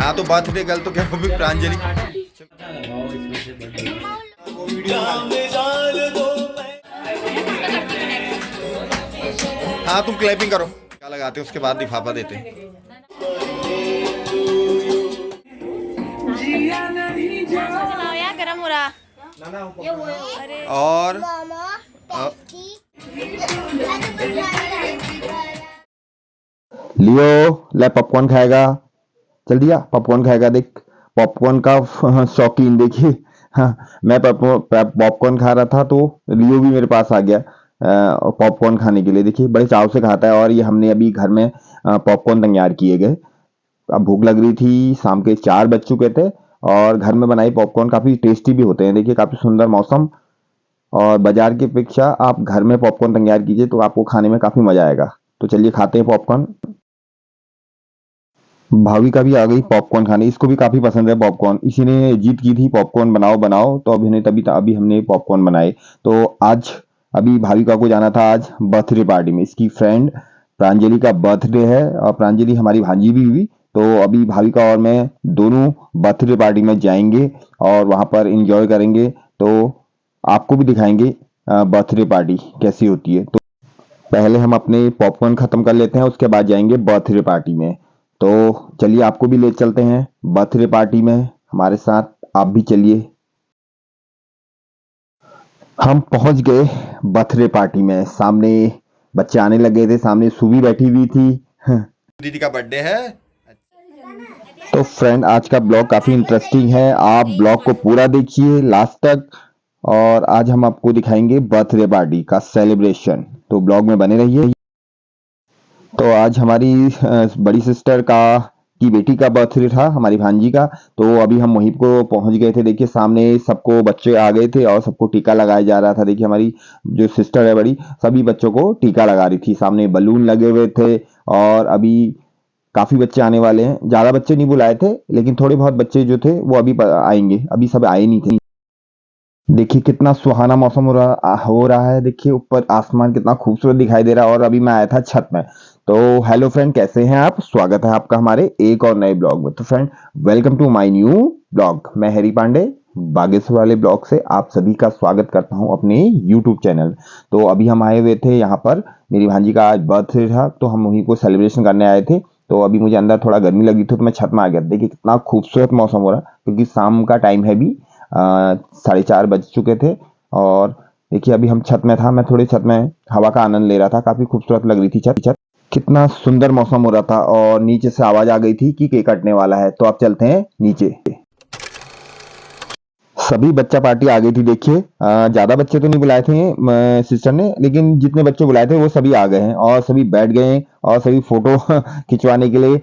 यहाँ तो birthday girl तो क्या वो भी प्रांजलि। हाँ तुम क्लैपिंग करो, क्या लगाते हैं उसके बाद लिफाफा देते हैं। चलाओ यार, गरम हो रहा। और लियो ले पॉपकॉर्न खाएगा, चल दिया पॉपकॉर्न खाएगा। देख पॉपकॉर्न का शौकीन देखिए। हाँ, मैं पॉपकॉर्न खा रहा था तो लियो भी मेरे पास आ गया पॉपकॉर्न खाने के लिए। देखिए बड़े चाव से खाता है। और ये हमने अभी घर में पॉपकॉर्न तैयार किए गए। अब भूख लग रही थी, शाम के 4 बज चुके थे और घर में बनाई पॉपकॉर्न काफी टेस्टी भी होते हैं। देखिए काफी सुंदर मौसम, और बाजार की अपेक्षा आप घर में पॉपकॉर्न तैयार कीजिए तो आपको खाने में काफी मजा आएगा। तो चलिए खाते हैं पॉपकॉर्न। भाभी का भी आ गई पॉपकॉर्न खाने, इसको भी काफी पसंद है पॉपकॉर्न। इसी ने जीत की थी पॉपकॉर्न बनाओ बनाओ, तो अभी हमने पॉपकॉर्न बनाए। तो आज अभी भाविका को जाना था आज बर्थडे पार्टी में। इसकी फ्रेंड प्रांजलि का बर्थडे है और प्रांजलि हमारी भांजी भी हुई। तो अभी भाविका और मैं दोनों बर्थडे पार्टी में जाएंगे और वहां पर एंजॉय करेंगे। तो आपको भी दिखाएंगे बर्थडे पार्टी कैसी होती है। तो पहले हम अपने पॉपकॉर्न खत्म कर लेते हैं, उसके बाद जाएंगे बर्थडे पार्टी में। तो चलिए आपको भी ले चलते हैं बर्थडे पार्टी में, हमारे साथ आप भी चलिए। हम पहुंच गए बर्थडे पार्टी में। सामने बच्चे आने लगे थे, सामने सुबी बैठी हुई थी। दीदी का बर्थडे है। तो फ्रेंड आज का ब्लॉग काफी इंटरेस्टिंग है, आप ब्लॉग को पूरा देखिए लास्ट तक। और आज हम आपको दिखाएंगे बर्थडे पार्टी का सेलिब्रेशन, तो ब्लॉग में बने रहिए। तो आज हमारी बड़ी सिस्टर की बेटी का बर्थडे था, हमारी भांजी का। तो अभी हम वहीं को पहुंच गए थे। देखिए सामने सबको बच्चे आ गए थे और सबको टीका लगाया जा रहा था। देखिए हमारी जो सिस्टर है बड़ी, सभी बच्चों को टीका लगा रही थी। सामने बलून लगे हुए थे और अभी काफी बच्चे आने वाले हैं। ज्यादा बच्चे नहीं बुलाए थे, लेकिन थोड़े बहुत बच्चे जो थे वो अभी आएंगे, अभी सब आए नहीं थे। देखिए कितना सुहाना मौसम हो रहा है। देखिए ऊपर आसमान कितना खूबसूरत दिखाई दे रहा है। और अभी मैं आया था छत में। तो हेलो फ्रेंड, कैसे हैं आप? स्वागत है आपका हमारे एक और नए ब्लॉग में। तो friend welcome to my new blog. मैं हैरी पांडे बागेश्वर वाले ब्लॉग से आप सभी का स्वागत करता हूं अपने यूट्यूब चैनल। तो अभी हम आए हुए थे यहाँ पर, मेरी भांजी का आज बर्थडे था तो हम वहीं को सेलिब्रेशन करने आए थे। तो अभी मुझे अंदर थोड़ा गर्मी लगी थी तो मैं छत में आ गया। देखिए कितना खूबसूरत मौसम हो रहा है, क्योंकि शाम का टाइम है भी, 4:30 बज चुके थे। और देखिए अभी हम छत में था, मैं थोड़ी छत में हवा का आनंद ले रहा था। काफी खूबसूरत लग रही थी छत। कितना सुंदर मौसम हो रहा था और नीचे से आवाज आ गई थी कि केक कटने वाला है। तो अब चलते हैं नीचे। सभी बच्चा पार्टी आ गई थी। देखिए ज्यादा बच्चे तो नहीं बुलाए थे सिस्टर ने, लेकिन जितने बच्चे बुलाए थे वो सभी आ गए हैं और सभी बैठ गए हैं और सभी फोटो खिंचवाने के लिए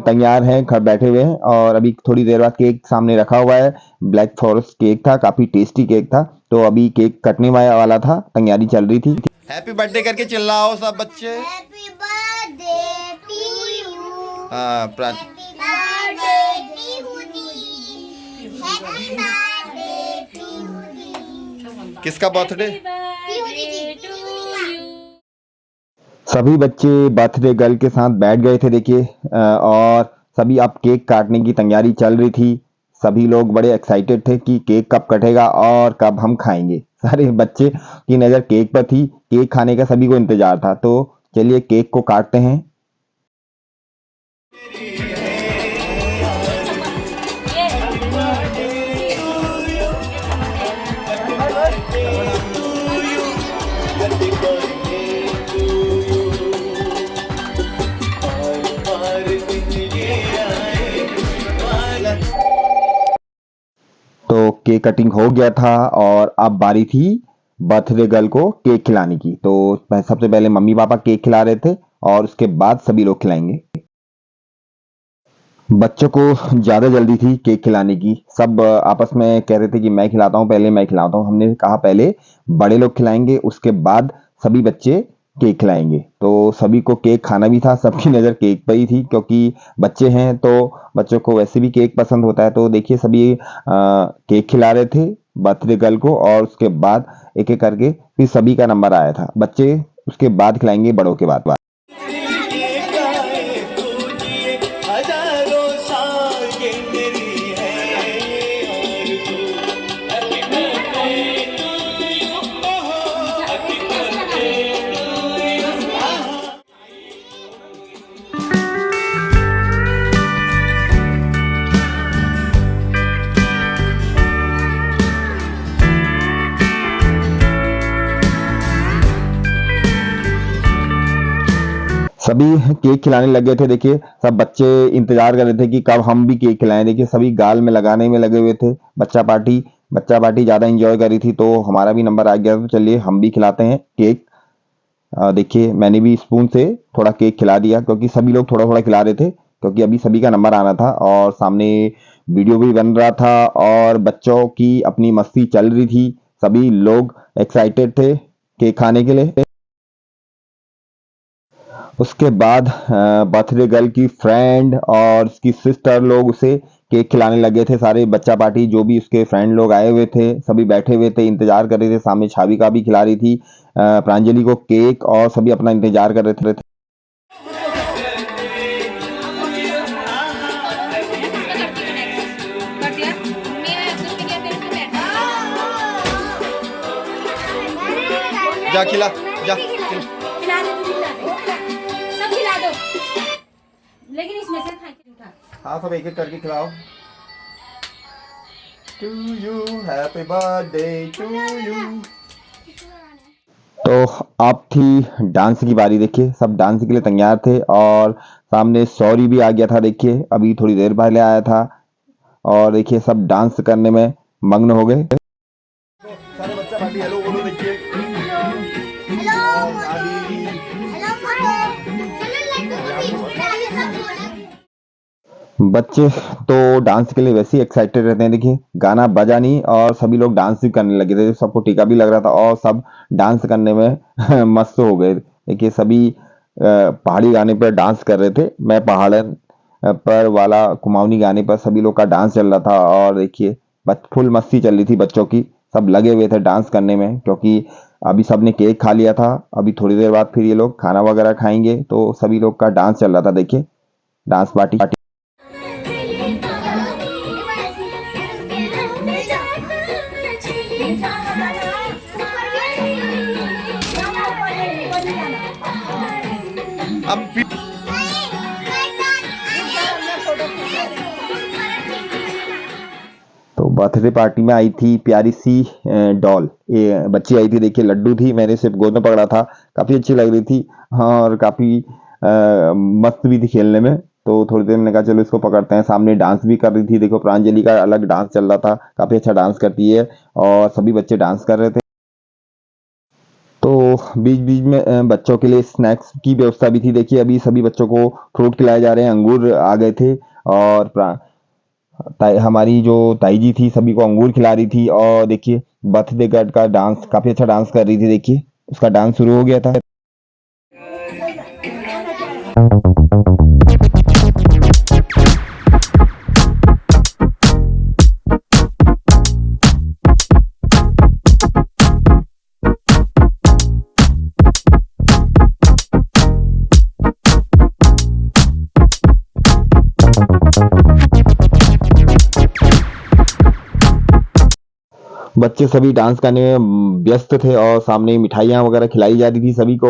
तैयार हैं, बैठे हुए हैं। और अभी थोड़ी देर बाद केक सामने रखा हुआ है। ब्लैक फॉरेस्ट केक था, काफी टेस्टी केक था। तो अभी केक कटने वाला था, तैयारी चल रही थी। हैप्पी बर्थडे करके चिल्लाओ सब बच्चे। Happy birthday to you. हाँ हैप्पी बर्थडे टू दी। हैप्पी बर्थडे टू दी। किसका बर्थडे? सभी बच्चे बर्थडे गर्ल के साथ बैठ गए थे। देखिए और सभी अब केक काटने की तैयारी चल रही थी। सभी लोग बड़े एक्साइटेड थे कि केक कब कटेगा और कब हम खाएंगे। सारे बच्चे की नजर केक पर थी, केक खाने का सभी को इंतजार था। तो चलिए केक को काटते हैं। तो केक कटिंग हो गया था और अब बारी थी बर्थडे गर्ल को केक खिलाने की। तो सबसे पहले मम्मी पापा केक खिला रहे थे और उसके बाद सभी लोग खिलाएंगे। बच्चों को ज्यादा जल्दी थी केक खिलाने की। सब आपस में कह रहे थे कि मैं खिलाता हूँ, पहले मैं खिलाता हूँ। हमने कहा पहले बड़े लोग खिलाएंगे, उसके बाद सभी बच्चे केक खिलाएंगे। तो सभी को केक खाना भी था, सबकी नजर केक पर ही थी, क्योंकि बच्चे हैं तो बच्चों को वैसे भी केक पसंद होता है। तो देखिए सभी केक खिला रहे थे बर्थडे गर्ल को और उसके बाद एक एक करके फिर सभी का नंबर आया था। बच्चे उसके बाद खिलाएंगे बड़ों के बाद। सभी केक खिलाने लग गए थे। देखिए सब बच्चे इंतजार कर रहे थे कि कब हम भी केक खिलाएं। देखिए सभी गाल में लगाने में लगे हुए थे। बच्चा पार्टी ज्यादा एंजॉय करी थी, तो हमारा भी नंबर आ गया, तो चलिए हम भी खिलाते हैं केक। देखिए मैंने भी स्पून से थोड़ा केक खिला दिया, क्योंकि सभी लोग थोड़ा थोड़ा खिला रहे थे, क्योंकि अभी सभी का नंबर आना था और सामने वीडियो भी बन रहा था और बच्चों की अपनी मस्ती चल रही थी। सभी लोग एक्साइटेड थे केक खाने के लिए। उसके बाद बर्थडे गर्ल की फ्रेंड और उसकी सिस्टर लोग उसे केक खिलाने लगे थे। सारे बच्चा पार्टी जो भी उसके फ्रेंड लोग आए हुए थे सभी बैठे हुए थे, इंतजार कर रहे थे। सामने छाविका भी खिला रही थी प्रांजलि को केक, और सभी अपना इंतजार कर रहे थे। जा खिला, जा खिला दो, सब खिला दो, लेकिन इसमें से खा के उठा। हाँ सब एक एक करके खिलाओ। To you happy birthday to you. तो अब थी डांस की बारी। देखिए सब डांस के लिए तैयार थे और सामने सॉरी भी आ गया था। देखिए अभी थोड़ी देर पहले आया था और देखिए सब डांस करने में मग्न हो गए। सारे बच्चा पार्टी हेलो बोलो। देखिए हेलो बच्चे तो डांस के लिए वैसे ही एक्साइटेड रहते हैं। देखिए गाना बजा नहीं और सभी लोग डांस भी करने लगे थे। सबको टीका भी लग रहा था और सब डांस करने में मस्त हो गए। देखिए सभी पहाड़ी गाने पर डांस कर रहे थे। मैं पहाड़न पर वाला कुमाऊनी गाने पर सभी लोग का डांस चल रहा था और देखिए फुल मस्ती चल रही थी बच्चों की। सब लगे हुए थे डांस करने में, क्योंकि अभी सबने केक खा लिया था। अभी थोड़ी देर बाद फिर ये लोग खाना वगैरह खाएंगे, तो सभी लोग का डांस चल रहा था। देखिए डांस पार्टी। अब तो बर्थडे पार्टी में आई थी प्यारी सी डॉल, ये बच्ची आई थी। देखिए लड्डू थी, मैंने सिर्फ गोद में पकड़ा था। काफी अच्छी लग रही थी और काफी मस्त भी थी खेलने में। तो थोड़ी देर मैंने कहा चलो इसको पकड़ते हैं। सामने डांस भी कर रही थी। देखो प्रांजलि का अलग डांस चल रहा था, काफी अच्छा डांस करती है और सभी बच्चे डांस कर रहे थे। तो बीच बीच में बच्चों के लिए स्नैक्स की व्यवस्था भी थी। देखिए अभी सभी बच्चों को फ्रूट खिलाए जा रहे हैं। अंगूर आ गए थे और हमारी जो ताई जी थी सभी को अंगूर खिला रही थी। और देखिए बर्थडे गर्ल का डांस, काफी अच्छा डांस कर रही थी। देखिए उसका डांस शुरू हो गया था। बच्चे सभी डांस करने में व्यस्त थे और सामने मिठाइयाँ वगैरह खिलाई जा रही थी सभी को।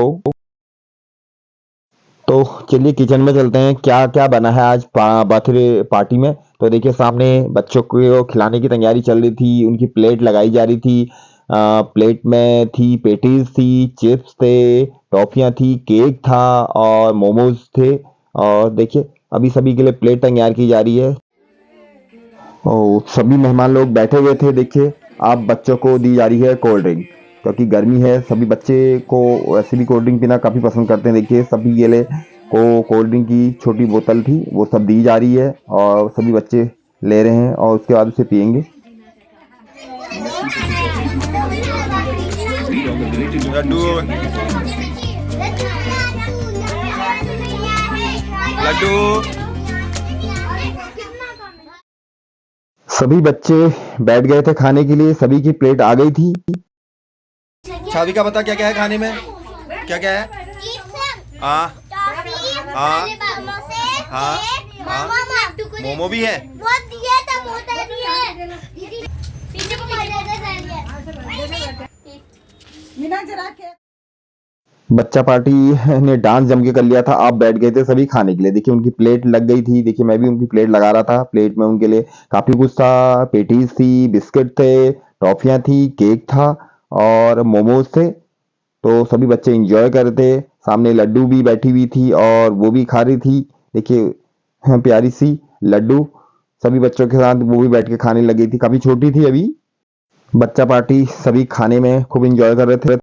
तो चलिए किचन में चलते हैं, क्या क्या बना है आज बर्थडे पार्टी में। तो देखिए सामने बच्चों को खिलाने की तैयारी चल रही थी, उनकी प्लेट लगाई जा रही थी। प्लेट में थी पेटीज थी, चिप्स थे, टॉफियाँ थी, केक था और मोमोज थे। और देखिए अभी सभी के लिए प्लेट तैयार की जा रही है और सभी मेहमान लोग बैठे हुए थे। देखिए अब बच्चों को दी जा रही है कोल्ड ड्रिंक, क्योंकि गर्मी है। सभी बच्चे को वैसे भी कोल्ड ड्रिंक पीना काफ़ी पसंद करते हैं। देखिए सभी के लिए को कोल्ड ड्रिंक की छोटी बोतल थी, वो सब दी जा रही है और सभी बच्चे ले रहे हैं और उसके बाद उसे पियेंगे। लड्डू लड्डू। सभी बच्चे बैठ गए थे खाने के लिए, सभी की प्लेट आ गई थी। छावी का बता क्या क्या है खाने में, क्या क्या है। हाँ हाँ हाँ हाँ मोमो भी है। बच्चा पार्टी ने डांस जम के कर लिया था। आप बैठ गए थे सभी खाने के लिए। देखिए उनकी प्लेट लग गई थी। देखिए मैं भी उनकी प्लेट लगा रहा था। प्लेट में उनके लिए काफी कुछ था, पेटीज थी, बिस्किट थे, टॉफियां थी, केक था और मोमोज थे। तो सभी बच्चे एंजॉय कर रहे थे। सामने लड्डू भी बैठी हुई थी और वो भी खा रही थी। देखिए प्यारी सी लड्डू सभी बच्चों के साथ वो भी बैठ के खाने लगी थी। काफी छोटी थी अभी। बच्चा पार्टी सभी खाने में खूब एंजॉय कर रहे थे।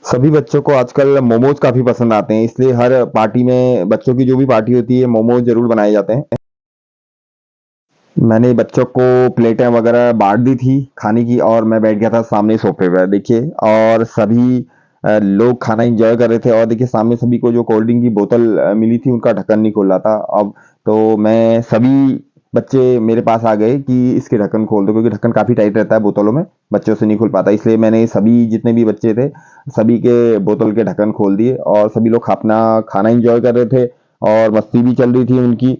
सभी बच्चों को आजकल मोमोज काफी पसंद आते हैं, इसलिए हर पार्टी में बच्चों की जो भी पार्टी होती है मोमोज जरूर बनाए जाते हैं। मैंने बच्चों को प्लेटें वगैरह बांट दी थी खाने की और मैं बैठ गया था सामने सोफे पर। देखिए और सभी लोग खाना एंजॉय कर रहे थे। और देखिए सामने सभी को जो कोल्ड ड्रिंक की बोतल मिली थी उनका ढक्कन नहीं खुल रहा था। अब तो मैं सभी बच्चे मेरे पास आ गए कि इसके ढक्कन खोल दो, क्योंकि ढक्कन काफी टाइट रहता है बोतलों में, बच्चों से नहीं खुल पाता। इसलिए मैंने सभी जितने भी बच्चे थे सभी के बोतल के ढक्कन खोल दिए और सभी लोग अपना खाना एंजॉय कर रहे थे और मस्ती भी चल रही थी उनकी।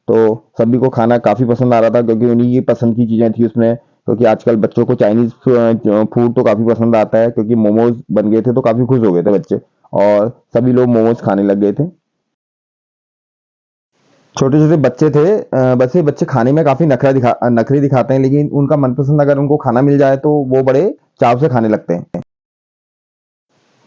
तो सभी को खाना काफी पसंद आ रहा था, क्योंकि उन्हीं की पसंद की चीजें थी उसमें। क्योंकि आजकल बच्चों को चाइनीज फूड तो काफी पसंद आता है, क्योंकि मोमोज बन गए थे तो काफी खुश हो गए थे बच्चे और सभी लोग मोमोज खाने लग गए थे। छोटे छोटे बच्चे थे, वैसे बच्चे खाने में काफी नखरे दिखाते हैं, लेकिन उनका मनपसंद अगर उनको खाना मिल जाए तो वो बड़े चाव से खाने लगते हैं।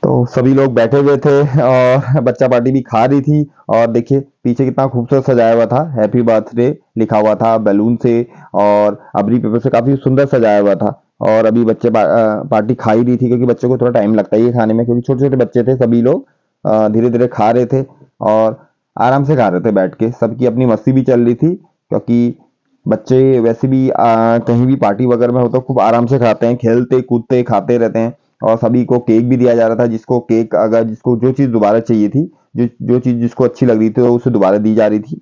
तो सभी लोग बैठे हुए थे और बच्चा पार्टी भी खा रही थी। और देखिए पीछे कितना खूबसूरत सजाया हुआ था, हैप्पी बर्थडे लिखा हुआ था बैलून से और अबरी पेपर से काफी सुंदर सजाया हुआ था। और अभी बच्चे पार्टी खा ही रही थी, क्योंकि बच्चों को थोड़ा टाइम लगता ही है खाने में, क्योंकि छोटे छोटे बच्चे थे। सभी लोग धीरे धीरे खा रहे थे और आराम से खा रहे थे बैठ के। सबकी अपनी मस्ती भी चल रही थी, क्योंकि बच्चे वैसे भी कहीं भी पार्टी वगैरह में हो तो खूब आराम से खाते हैं, खेलते कूदते खाते रहते हैं। और सभी को केक भी दिया जा रहा था, जिसको केक अगर जिसको जो चीज दोबारा चाहिए थी, जो चीज जिसको अच्छी लग रही थी तो उसे दोबारा दी जा रही थी।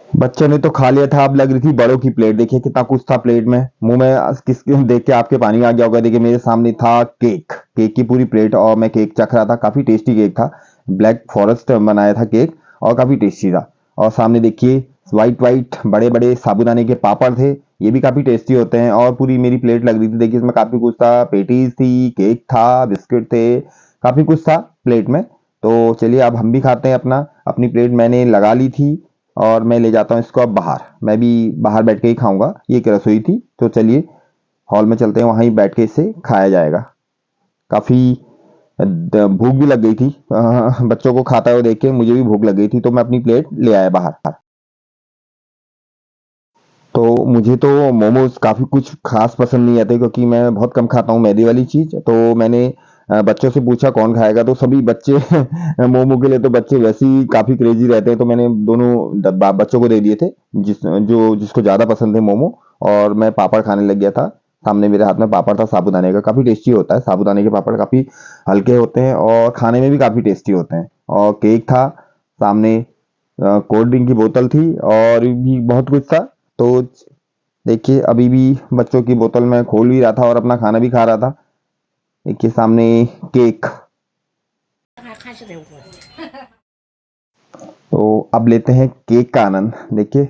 बच्चों ने तो खा लिया था, अब लग रही थी बड़ों की प्लेट। देखिए कितना कुछ था प्लेट में, मुंह में किसके देख के आपके पानी आ गया होगा। देखिए मेरे सामने था केक की पूरी प्लेट और मैं केक चख रहा था। काफी टेस्टी केक था, ब्लैक फॉरेस्ट बनाया था केक और काफी टेस्टी था। और सामने देखिए वाइट बड़े बड़े साबूदाने के पापड़ थे, ये भी काफी टेस्टी होते हैं। और पूरी मेरी प्लेट लग रही थी। देखिए इसमें काफी कुछ था, पेटीज थी, केक था, बिस्किट थे, काफी कुछ था प्लेट में। तो चलिए अब हम भी खाते हैं अपनी प्लेट मैंने लगा ली थी और मैं ले जाता हूँ इसको अब बाहर। मैं भी बाहर बैठ के ही खाऊंगा, ये एक रसोई थी। तो चलिए हॉल में चलते हैं, वहीं बैठ के इसे खाया जाएगा। काफी भूख भी लग गई थी, बच्चों को खाता हुआ देख के मुझे भी भूख लग गई थी, तो मैं अपनी प्लेट ले आया बाहर। तो मुझे तो मोमोज काफी कुछ खास पसंद नहीं आते, क्योंकि मैं बहुत कम खाता हूँ मैदे वाली चीज। तो मैंने बच्चों से पूछा कौन खाएगा, तो सभी बच्चे मोमो के लिए तो बच्चे वैसे ही काफी क्रेजी रहते हैं। तो मैंने दोनों डब्बा बच्चों को दे दिए थे, जिसको ज्यादा पसंद है मोमो। और मैं पापड़ खाने लग गया था। सामने मेरे हाथ में पापड़ था साबूदाने का, काफी टेस्टी होता है। साबूदाने के पापड़ काफी हल्के होते हैं और खाने में भी काफी टेस्टी होते हैं। और केक था सामने, कोल्ड ड्रिंक की बोतल थी और भी बहुत कुछ था। तो देखिए अभी भी बच्चों की बोतल में खोल भी रहा था और अपना खाना भी खा रहा था। देखिए सामने केक। तो अब लेते हैं केक का आनंद। देखिए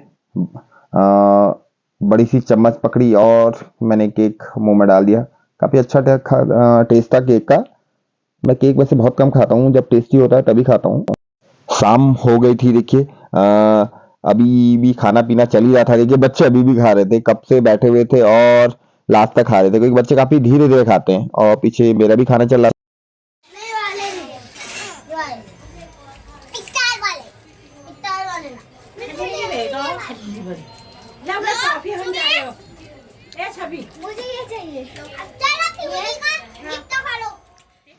बड़ी सी चम्मच पकड़ी और मैंने केक मुंह में डाल दिया। काफी अच्छा टेस्ट था केक का। मैं केक वैसे बहुत कम खाता हूँ, जब टेस्टी होता है तभी खाता हूँ। शाम हो गई थी। देखिए अभी भी खाना पीना चल ही रहा था। देखिए बच्चे अभी भी खा रहे थे, कब से बैठे हुए थे और लास्ट तक खा रहे थे, क्योंकि बच्चे काफी धीरे धीरे खाते हैं। और पीछे मेरा भी खाना चल रहा नहीं वाले नहीं, ये वाले स्टार वाले ना। मुझे ये चाहिए। कितना खा लो।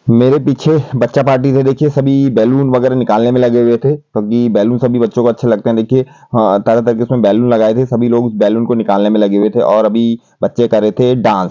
मेरे पीछे बच्चा पार्टी थे। देखिए सभी बैलून वगैरह निकालने में लगे हुए थे, क्योंकि बैलून सभी बच्चों को अच्छे लगते हैं। देखिए हाँ, तरह तरह के उसमें बैलून लगाए थे। सभी लोग उस बैलून को निकालने में लगे हुए थे और अभी बच्चे कर रहे थे डांस।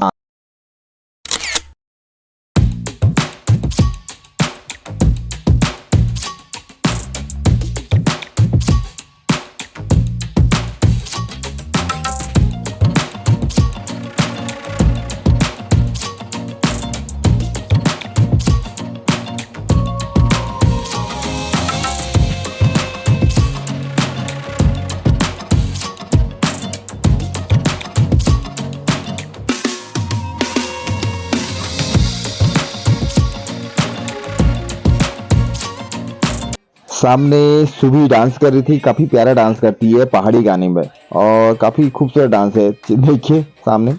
सामने सुभी डांस कर रही थी, काफी प्यारा डांस करती है पहाड़ी गाने में और काफी खूबसूरत डांस है। देखिए सामने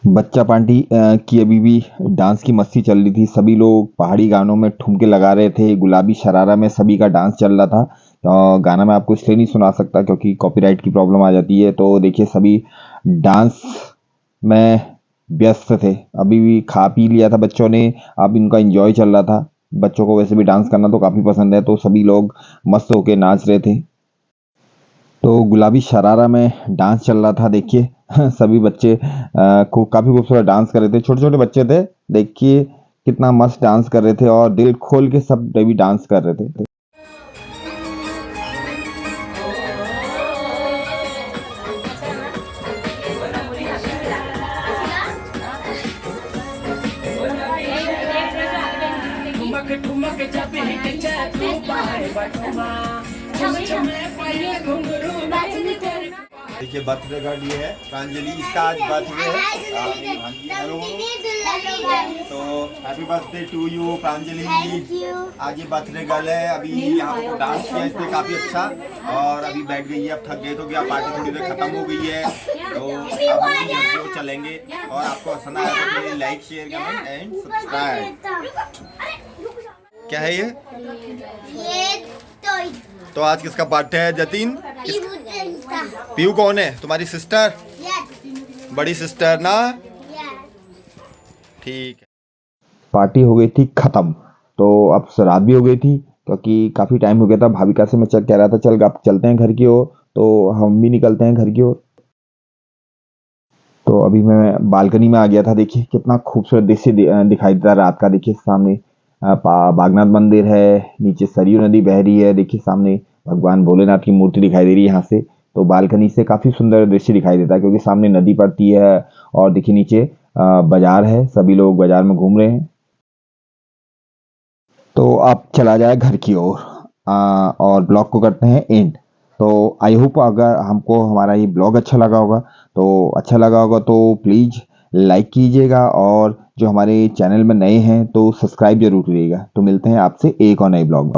बच्चा पार्टी की अभी भी डांस की मस्ती चल रही थी। सभी लोग पहाड़ी गानों में ठुमके लगा रहे थे। गुलाबी शरारा में सभी का डांस चल रहा था। गाना मैं आपको इसलिए नहीं सुना सकता क्योंकि कॉपीराइट की प्रॉब्लम आ जाती है। तो देखिए सभी डांस में व्यस्त थे। अभी भी खा पी लिया था बच्चों ने, अब इनका एंजॉय चल रहा था। बच्चों को वैसे भी डांस करना तो काफ़ी पसंद है, तो सभी लोग मस्त होके नाच रहे थे। तो गुलाबी शरारा में डांस चल रहा था। देखिए सभी बच्चे को काफ़ी खूबसूरत डांस कर रहे थे। छोटे छोटे बच्चे थे, देखिए कितना मस्त डांस कर रहे थे और दिल खोल के सब भी डांस कर रहे थे। देखिए बर्थडे गर्ल ये है प्रांजलि, इसका आज बर्थडे है। हाँ जी, हेलो। तो happy birthday to you Pranjali ji. आज ये बर्थडे गर्ल है। अभी यहाँ पर डांस किया इसने काफी अच्छा, और अभी बैठ गई है। अब थक गए तो क्या, पार्टी थोड़ी देर खत्म हो गई है, तो अब हम घर को चलेंगे। और आपको पसंद आया तो please like share comment and subscribe. क्या है ये? तो आज किसका बर्थडे है जतिन? पीयू कौन है? तुम्हारी सिस्टर? बड़ी सिस्टर ना? ठीक है। पार्टी हो गई थी खत्म, तो अब रात भी हो गई थी क्योंकि काफ़ी टाइम हो गया था। भाविका से मैं कह रहा था चल अब चलते हैं घर की ओर, तो हम भी निकलते हैं घर की ओर। तो अभी मैं बालकनी में आ गया था। देखिए कितना खूबसूरत दृश्य दिखाई देता है रात का। देखिए सामने बागनाथ मंदिर है, नीचे सरयू नदी बह रही है। देखिए सामने भगवान भोलेनाथ की मूर्ति दिखाई दे रही है यहाँ से। तो बालकनी से काफ़ी सुंदर दृश्य दिखाई देता है क्योंकि सामने नदी पड़ती है और देखिए नीचे बाजार है, सभी लोग बाजार में घूम रहे हैं। तो अब चला जाए घर की ओर और ब्लॉग को करते हैं एंड। तो आई होप अगर हमको हमारा ये ब्लॉग अच्छा लगा होगा तो प्लीज़ लाइक कीजिएगा, और जो हमारे चैनल में नए हैं तो सब्सक्राइब जरूर करिएगा। तो मिलते हैं आपसे एक और नए ब्लॉग में।